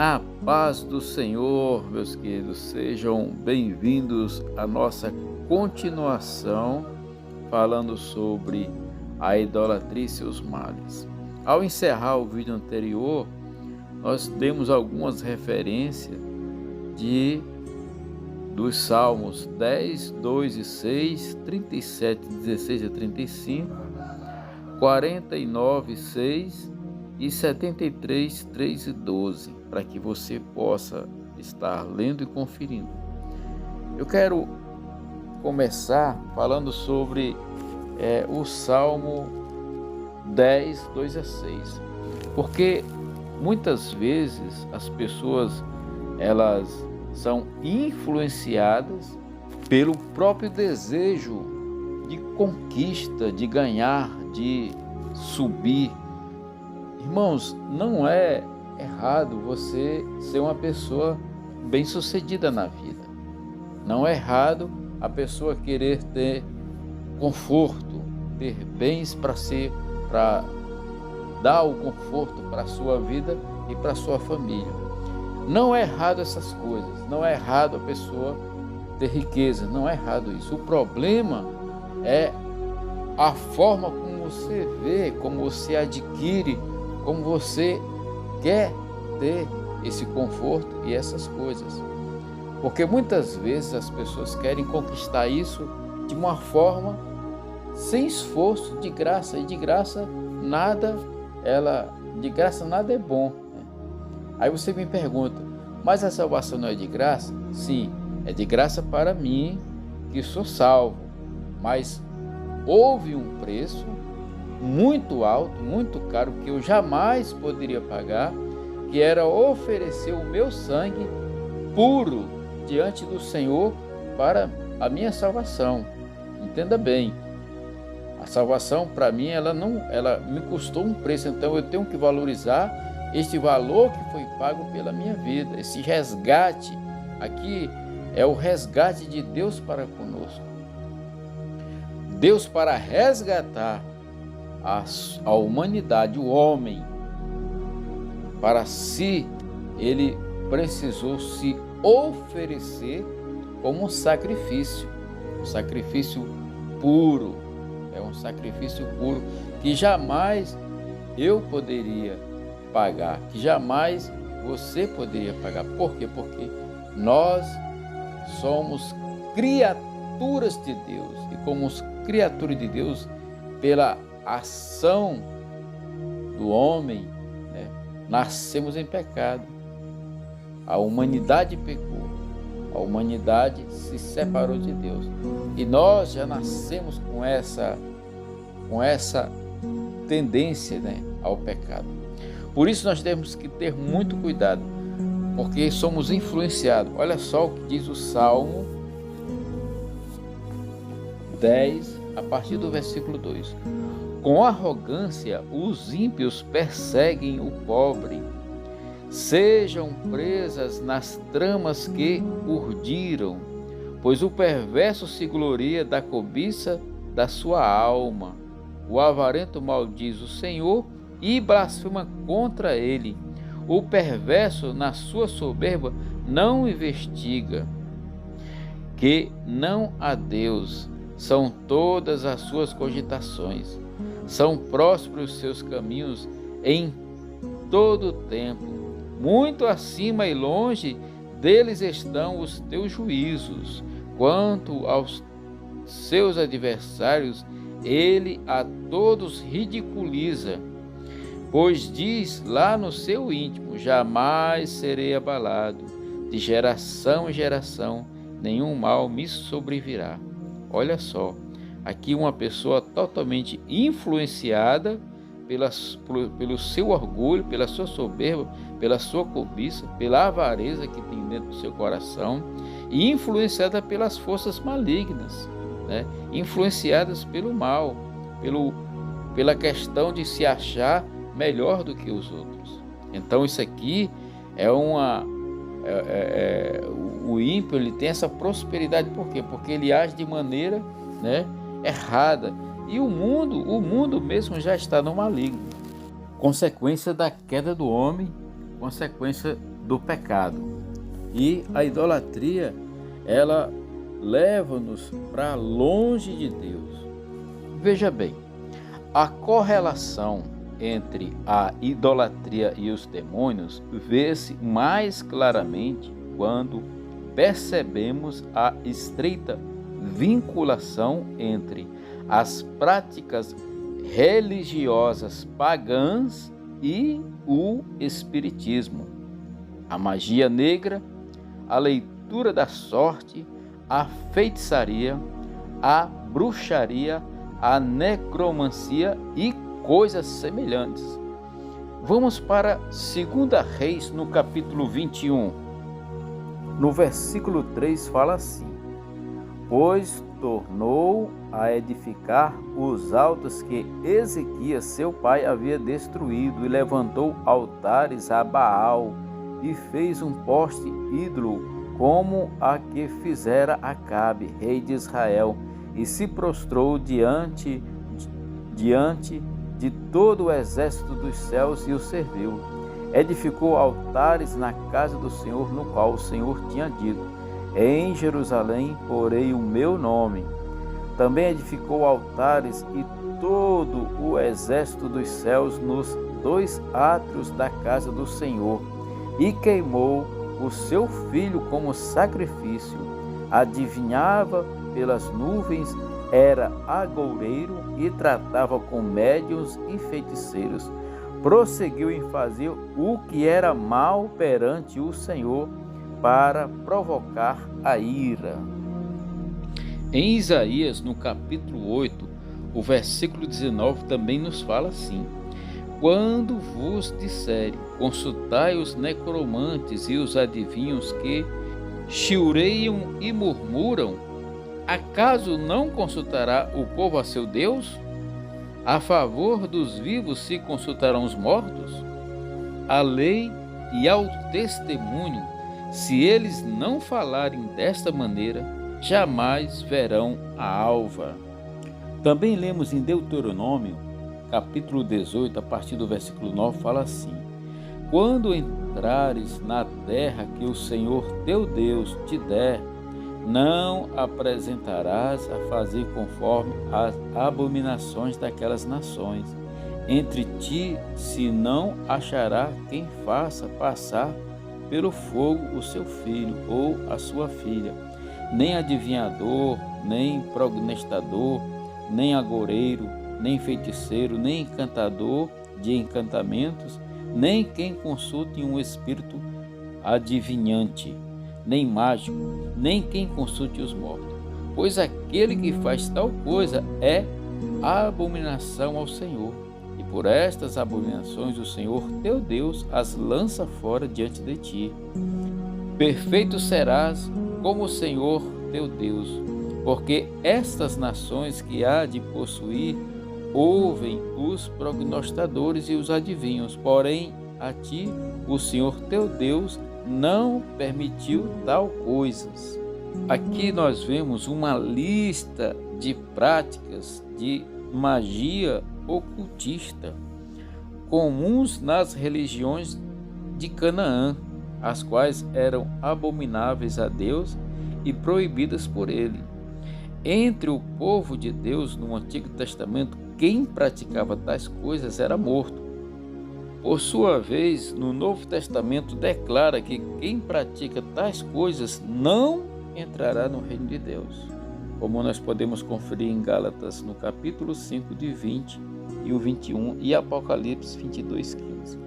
A paz do Senhor, meus queridos, sejam bem-vindos à nossa continuação falando sobre a idolatria e seus males. Ao encerrar o vídeo anterior, nós demos algumas referências dos Salmos 10, 2 e 6, 37, 16 e 35, 49, 6 e 73, 3 e 12, para que você possa estar lendo e conferindo. Eu quero começar falando sobre o Salmo 10, 2 a 6, porque muitas vezes as pessoas elas são influenciadas pelo próprio desejo de conquista, de ganhar, de subir. Irmãos, não é errado você ser uma pessoa bem-sucedida na vida. Não é errado a pessoa querer ter conforto, ter bens para dar o conforto para a sua vida e para a sua família. Não é errado essas coisas, não é errado a pessoa ter riqueza, não é errado isso. O problema é a forma como você vê, como você adquire, como você quer ter esse conforto e essas coisas. Porque muitas vezes as pessoas querem conquistar isso de uma forma sem esforço, de graça, e de graça nada é bom. Aí você me pergunta, mas a salvação não é de graça? Sim, é de graça para mim que sou salvo, mas houve um preço muito alto, muito caro, que eu jamais poderia pagar, que era oferecer o meu sangue puro diante do Senhor para a minha salvação. Entenda bem, a salvação para mim ela me custou um preço, então eu tenho que valorizar este valor que foi pago pela minha vida, esse resgate. Aqui é o resgate de Deus para conosco. Deus, para resgatar a humanidade, o homem, para si, ele precisou se oferecer como um sacrifício puro. É um sacrifício puro que jamais eu poderia pagar, que jamais você poderia pagar. Por quê? Porque nós somos criaturas de Deus, e como criaturas de Deus, pela ação do homem, nascemos em pecado. A humanidade pecou, a humanidade se separou de Deus, e nós já nascemos com essa tendência, ao pecado. Por isso nós temos que ter muito cuidado, porque somos influenciados. Olha só o que diz o Salmo 10, a partir do versículo 2. Com arrogância os ímpios perseguem o pobre, sejam presas nas tramas que urdiram, pois o perverso se gloria da cobiça da sua alma. O avarento maldiz o Senhor e blasfema contra ele. O perverso na sua soberba não investiga, que não há Deus, são todas as suas cogitações. São prósperos os seus caminhos em todo o tempo. Muito acima e longe deles estão os teus juízos. Quanto aos seus adversários, ele a todos ridiculiza, pois diz lá no seu íntimo: jamais serei abalado, de geração em geração nenhum mal me sobrevirá. Olha só, aqui uma pessoa totalmente influenciada pelo seu orgulho, pela sua soberba, pela sua cobiça, pela avareza que tem dentro do seu coração, e influenciada pelas forças malignas, influenciadas pelo mal, pela questão de se achar melhor do que os outros. Então isso aqui o ímpio, ele tem essa prosperidade. Por quê? Porque ele age de maneira errada, e o mundo mesmo já está no maligno, consequência da queda do homem, consequência do pecado. E a idolatria, ela leva-nos para longe de Deus. Veja bem, a correlação entre a idolatria e os demônios vê-se mais claramente quando percebemos a estreita vinculação entre as práticas religiosas pagãs e o espiritismo, a magia negra, a leitura da sorte, a feitiçaria, a bruxaria, a necromancia e coisas semelhantes. Vamos para 2 Reis, no capítulo 21. No versículo 3 fala assim: pois tornou a edificar os altos que Ezequias, seu pai, havia destruído, e levantou altares a Baal, e fez um poste ídolo, como a que fizera Acabe, rei de Israel, e se prostrou diante de todo o exército dos céus e o serviu. Edificou altares na casa do Senhor, no qual o Senhor tinha dito: em Jerusalém porei o meu nome. Também edificou altares e todo o exército dos céus nos 2 átrios da casa do Senhor, e queimou o seu filho como sacrifício. Adivinhava pelas nuvens, era agoureiro e tratava com médiuns e feiticeiros. Prosseguiu em fazer o que era mal perante o Senhor, para provocar a ira. Em Isaías, no capítulo 8, o versículo 19 também nos fala assim: quando vos disserem, consultai os necromantes e os adivinhos que chiureiam e murmuram, acaso não consultará o povo a seu Deus? A favor dos vivos se consultarão os mortos? A lei e ao testemunho, se eles não falarem desta maneira, jamais verão a alva. Também lemos em Deuteronômio, capítulo 18, a partir do versículo 9, fala assim: quando entrares na terra que o Senhor teu Deus te der, não apresentarás a fazer conforme as abominações daquelas nações. Entre ti se não achará quem faça passar pelo fogo o seu filho ou a sua filha, nem adivinhador, nem prognostador, nem agoureiro, nem feiticeiro, nem encantador de encantamentos, nem quem consulte um espírito adivinhante, nem mágico, nem quem consulte os mortos. Pois aquele que faz tal coisa é abominação ao Senhor. E por estas abominações o Senhor teu Deus as lança fora diante de ti. Perfeito serás como o Senhor teu Deus, porque estas nações que há de possuir ouvem os prognostadores e os adivinhos, porém a ti o Senhor teu Deus não permitiu tal coisas. Aqui nós vemos uma lista de práticas de magia ocultista comuns nas religiões de Canaã, as quais eram abomináveis a Deus e proibidas por ele. Entre o povo de Deus no Antigo Testamento, quem praticava tais coisas era morto. Por sua vez, no Novo Testamento declara que quem pratica tais coisas não entrará no reino de Deus, como nós podemos conferir em Gálatas no capítulo 5, de 20 e o 21, e Apocalipse 22, 15.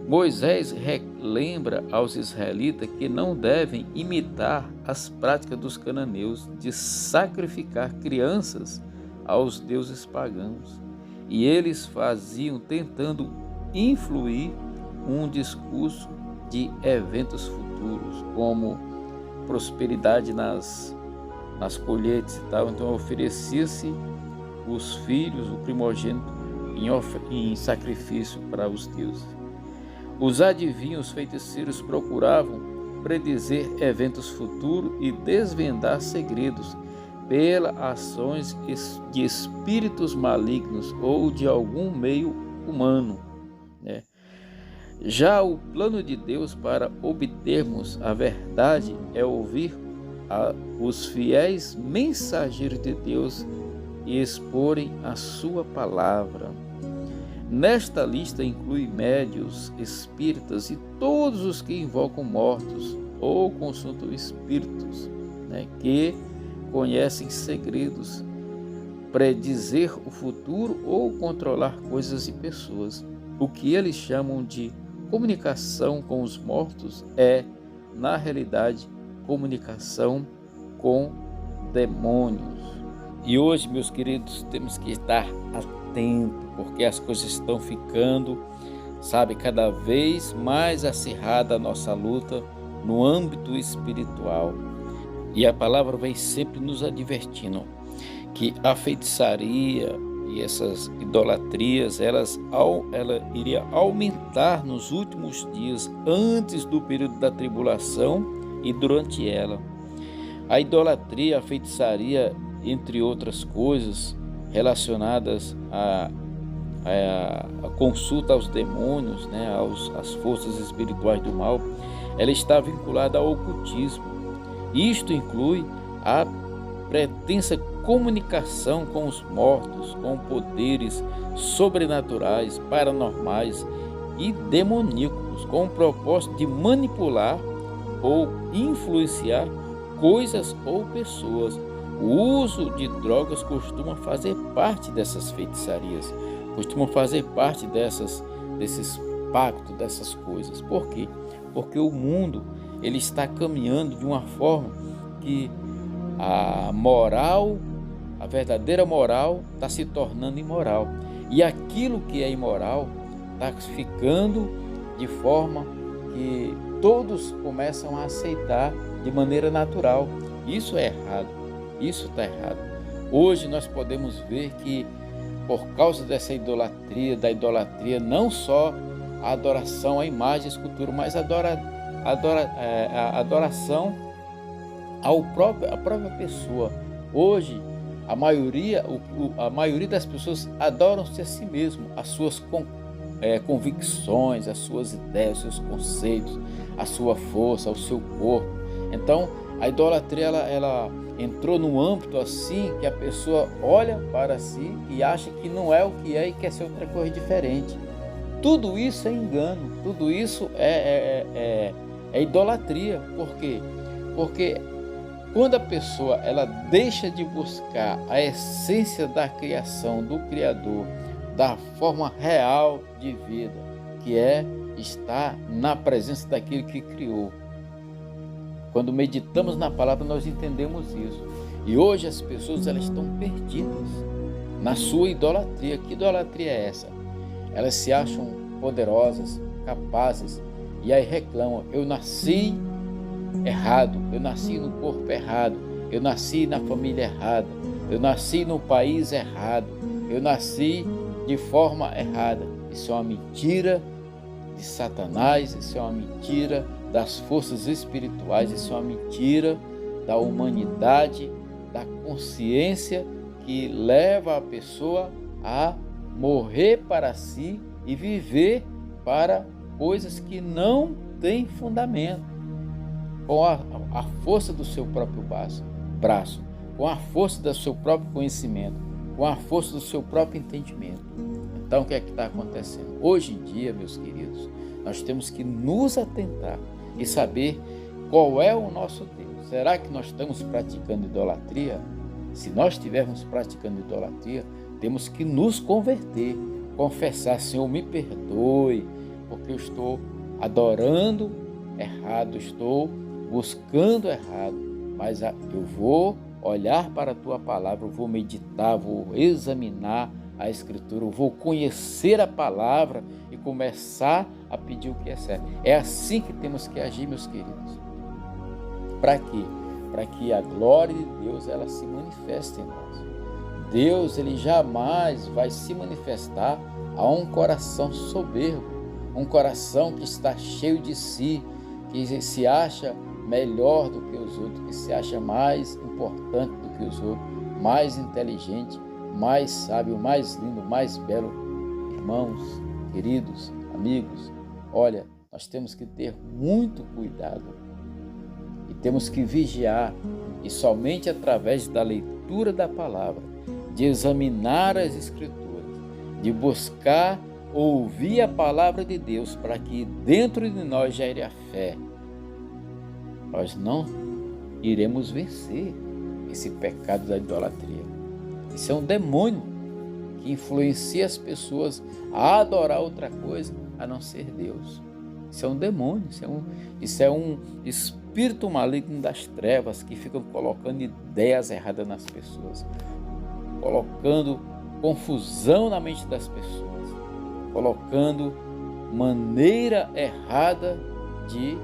Moisés relembra aos israelitas que não devem imitar as práticas dos cananeus de sacrificar crianças aos deuses pagãos, e eles faziam tentando influir um discurso de eventos futuros, como prosperidade nas colheitas e tal. Então oferecia-se os filhos, o primogênito, em sacrifício para os deuses. Os adivinhos feiticeiros procuravam predizer eventos futuros e desvendar segredos pelas ações de espíritos malignos ou de algum meio humano, né? Já o plano de Deus para obtermos a verdade é ouvir os fiéis mensageiros de Deus e exporem a sua palavra. Nesta lista inclui médios, espíritas e todos os que invocam mortos ou consultam espíritos, que conhecem segredos, predizer o futuro ou controlar coisas e pessoas. O que eles chamam de comunicação com os mortos é, na realidade, comunicação com demônios. E hoje, meus queridos, temos que estar atentos, porque as coisas estão ficando, cada vez mais acirrada a nossa luta no âmbito espiritual. E a palavra vem sempre nos advertindo que a feitiçaria e essas idolatrias, ela iria aumentar nos últimos dias, antes do período da tribulação e durante ela. A idolatria, a feitiçaria, entre outras coisas relacionadas à consulta aos demônios, às forças espirituais do mal, ela está vinculada ao ocultismo. Isto inclui a pretensa comunicação com os mortos, com poderes sobrenaturais, paranormais e demoníacos, com o propósito de manipular ou influenciar coisas ou pessoas. O uso de drogas costuma fazer parte dessas feitiçarias, costuma fazer parte desses pactos, dessas coisas. Por quê? Porque o mundo ele está caminhando de uma forma que a moral, a verdadeira moral, está se tornando imoral. E aquilo que é imoral está ficando de forma que todos começam a aceitar de maneira natural. Isso é errado, isso está errado. Hoje nós podemos ver que por causa dessa da idolatria, não só a adoração à imagem e escultura, mas a adoração à própria pessoa. Hoje, a maioria das pessoas adoram-se a si mesmo, as suas convicções, as suas ideias, os seus conceitos, a sua força, o seu corpo. Então, a idolatria ela entrou num âmbito assim que a pessoa olha para si e acha que não é o que é e quer ser outra coisa diferente. Tudo isso é engano, tudo isso é idolatria. Por quê? Porque quando a pessoa ela deixa de buscar a essência da criação, do Criador, da forma real de vida, que é estar na presença daquele que criou. Quando meditamos na palavra, nós entendemos isso. E hoje as pessoas elas estão perdidas na sua idolatria. Que idolatria é essa? Elas se acham poderosas, capazes, e aí reclamam: eu nasci errado, eu nasci no corpo errado, eu nasci na família errada, eu nasci no país errado, eu nasci de forma errada. Isso é uma mentira de Satanás, isso é uma mentira das forças espirituais, isso é uma mentira da humanidade, da consciência que leva a pessoa a morrer para si e viver para coisas que não têm fundamento. Com a força do seu próprio braço, com a força do seu próprio conhecimento, com a força do seu próprio entendimento. Então, o que é que está acontecendo? Hoje em dia, meus queridos, nós temos que nos atentar e saber qual é o nosso Deus. Será que nós estamos praticando idolatria? Se nós estivermos praticando idolatria, temos que nos converter, confessar: Senhor, me perdoe, porque eu estou adorando errado, estou buscando errado, mas eu vou olhar para a tua palavra, eu vou meditar, vou examinar a Escritura, eu vou conhecer a palavra e começar a pedir o que é certo. É assim que temos que agir, meus queridos. Para quê? Para que a glória de Deus ela se manifeste em nós. Deus ele jamais vai se manifestar a um coração soberbo, um coração que está cheio de si, que se acha melhor do que os outros, que se acha mais importante do que os outros, mais inteligente, mais sábio, mais lindo, mais belo. Irmãos, queridos, amigos, Olha, nós temos que ter muito cuidado e temos que vigiar, e somente através da leitura da palavra, de examinar as Escrituras, de buscar ouvir a palavra de Deus, para que dentro de nós gere a fé, nós não iremos vencer esse pecado da idolatria. Isso é um demônio que influencia as pessoas a adorar outra coisa a não ser Deus. Isso é um demônio, isso é um espírito maligno das trevas que ficam colocando ideias erradas nas pessoas, colocando confusão na mente das pessoas, colocando maneira errada de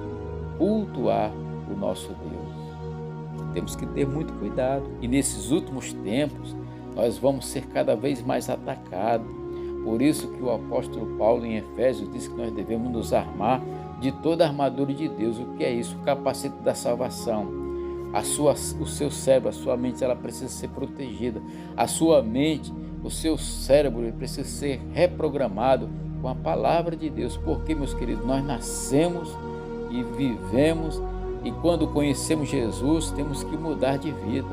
cultuar o nosso Deus. Temos que ter muito cuidado. E nesses últimos tempos, nós vamos ser cada vez mais atacados. Por isso que o apóstolo Paulo em Efésios diz que nós devemos nos armar de toda a armadura de Deus. O que é isso? O capacete da salvação. O seu cérebro, a sua mente, ela precisa ser protegida. A sua mente, o seu cérebro, ele precisa ser reprogramado com a palavra de Deus. Porque, meus queridos, nós nascemos e vivemos, e quando conhecemos Jesus, temos que mudar de vida.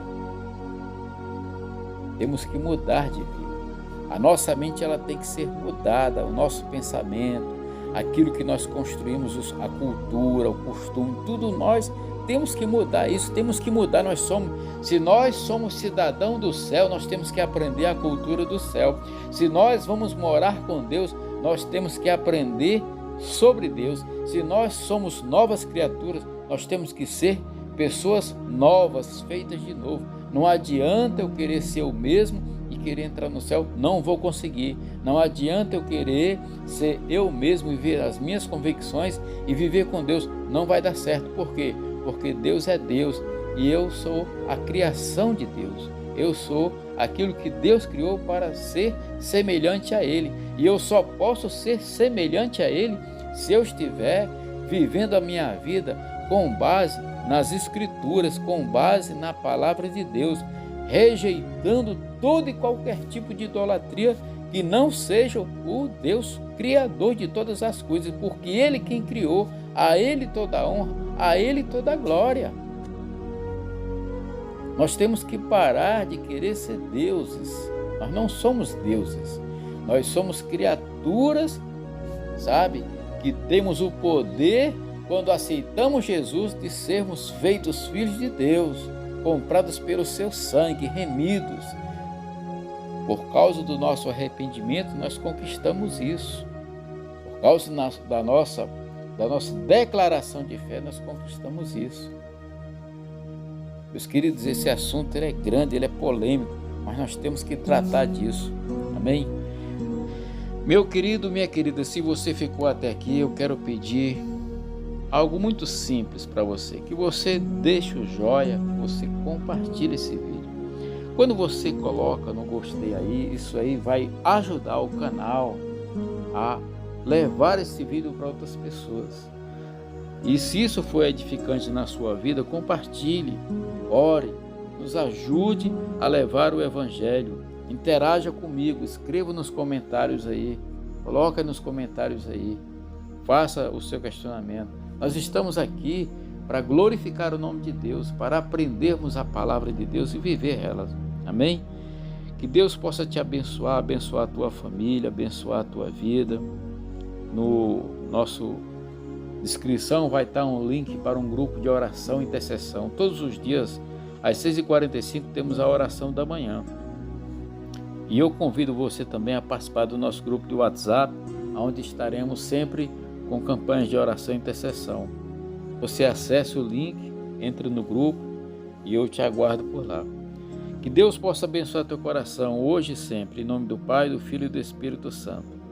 Temos que mudar de vida. A nossa mente, ela tem que ser mudada, o nosso pensamento, aquilo que nós construímos, a cultura, o costume, tudo nós temos que mudar isso, temos que mudar. Se nós somos cidadãos do céu, nós temos que aprender a cultura do céu. Se nós vamos morar com Deus, nós temos que aprender sobre Deus. Se nós somos novas criaturas, nós temos que ser pessoas novas, feitas de novo. Não adianta eu querer ser o mesmo e querer entrar no céu, não vou conseguir. Não adianta eu querer ser eu mesmo e ver as minhas convicções e viver com Deus, não vai dar certo. Por quê? Porque Deus é Deus e eu sou a criação de Deus. Eu sou aquilo que Deus criou para ser semelhante a Ele. E eu só posso ser semelhante a Ele se eu estiver vivendo a minha vida com base nas Escrituras, com base na palavra de Deus, rejeitando todo e qualquer tipo de idolatria que não seja o Deus Criador de todas as coisas, porque Ele quem criou, a Ele toda a honra, a Ele toda a glória. Nós temos que parar de querer ser deuses. Nós não somos deuses, nós somos criaturas, sabe, que temos o poder, quando aceitamos Jesus, de sermos feitos filhos de Deus, comprados pelo seu sangue, remidos. Por causa do nosso arrependimento, nós conquistamos isso. Por causa da nossa declaração de fé, nós conquistamos isso. Meus queridos, esse assunto ele é grande, ele é polêmico, mas nós temos que tratar disso. Amém? Meu querido, minha querida, se você ficou até aqui, eu quero pedir algo muito simples para você, que você deixe o joia, que você compartilhe esse vídeo. Quando você coloca no gostei aí, isso aí vai ajudar o canal a levar esse vídeo para outras pessoas. E se isso for edificante na sua vida, compartilhe, ore, nos ajude a levar o Evangelho. Interaja comigo, escreva nos comentários aí, coloca nos comentários aí, faça o seu questionamento. Nós estamos aqui para glorificar o nome de Deus, para aprendermos a palavra de Deus e viver elas. Amém? Que Deus possa te abençoar, abençoar a tua família, abençoar a tua vida. No nosso descrição vai estar um link para um grupo de oração e intercessão. Todos os dias, às 6h45, temos a oração da manhã. E eu convido você também a participar do nosso grupo de WhatsApp, onde estaremos sempre com campanhas de oração e intercessão. Você acesse o link, entre no grupo e eu te aguardo por lá. Que Deus possa abençoar teu coração hoje e sempre, em nome do Pai, do Filho e do Espírito Santo.